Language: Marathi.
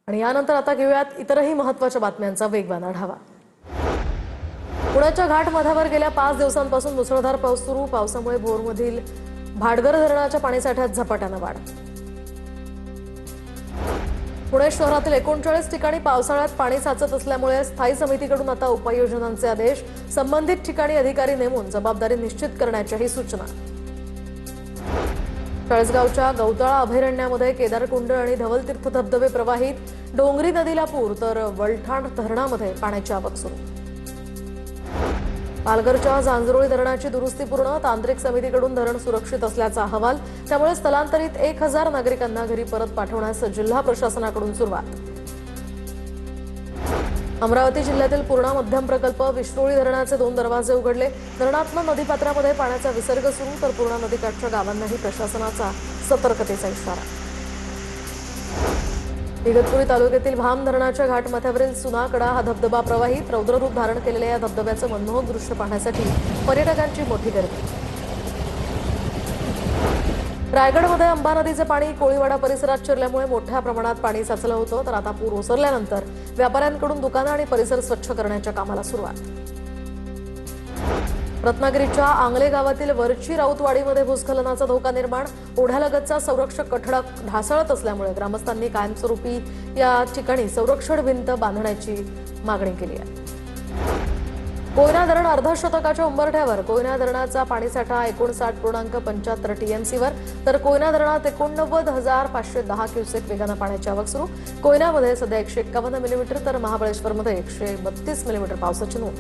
आणि यानंतर आता घेऊयात इतरही महत्त्वाच्या बातम्यांचा वेगवान आढावा। पुण्याच्या घाटमाथ्यावर गेल्या 5 दिवसांपासून मुसळधार पाऊस सुरू। पावसामुळे भोरमधील भाटगर धरणाच्या पाणीसाठ्यात झपाट्याने वाढ। पुणे शहरातील 39 ठिकाणी पावसाळ्यात पाणी साचत असल्यामुळे स्थायी समितीकडून आता उपाययोजनांचे आदेश। संबंधित ठिकाणी अधिकारी नेमून जबाबदारी निश्चित करण्याच्याही सूचना। तळसगावच्या गौताळा अभयारण्यामध्ये केदारकुंड आणि धवलतीर्थ धबधबे प्रवाहित। डोंगरी नदीला पूर तर वलठाण धरणामध्ये पाण्याची आवक सुरू। पालघरच्या जांजरोळी धरणाची दुरुस्ती पूर्ण। तांत्रिक समितीकडून धरण सुरक्षित असल्याचा अहवाल। त्यामुळे स्थलांतरित 1000 नागरिकांना घरी परत पाठवण्यास जिल्हा प्रशासनाकडून सुरुवात। अमरावती जिल्ह्यातील पूर्णा मध्यम प्रकल्प विश्रोळी धरणाचे 2 दरवाजे उघडले। धरणातून नदीपात्रामध्ये पाण्याचा विसर्ग सुरू तर पूर्णा नदीकाठच्या गावांनाही प्रशासनाचा सतर्कतेचा इशारा। इगतपुरी तालुक्यातील भाम धरणाच्या घाटमाथ्यावरील सुनाकडा हा धबधबा प्रवाहित। रौद्ररूप धारण केलेल्या या धबधब्याचं मनमोहक दृश्य पाहण्यासाठी पर्यटकांची मोठी गर्दी। रायगडमध्ये अंबा नदीचे पाणी कोळीवाडा परिसरात शिरल्यामुळे मोठ्या प्रमाणात पाणी साचलं होतं। तर आता पूर ओसरल्यानंतर व्यापाऱ्यांकडून दुकानं आणि परिसर स्वच्छ करण्याच्या कामाला सुरुवात। रत्नागिरीच्या आंगले गावातील वरची राऊतवाडीमध्ये भूस्खलनाचा धोका निर्माण। ओढ्यालगतचा संरक्षक कठडा ढासळत असल्यामुळे ग्रामस्थांनी कायमस्वरूपी या ठिकाणी संरक्षण भिंत बांधण्याची मागणी केली आहे। कोयना धरण अर्धशतकाच्या उंबरठ्यावर। कोयना धरणाचा पाणीसाठा 59.75 टीएमसीवर तर कोयना धरणात 89,510 क्युसेक वेगानं पाण्याची आवक सुरू। कोयनामध्ये सध्या 151 मिलीमीटर तर महाबळेश्वरमध्ये 132 मिलीमीटर पावसाची नोंद।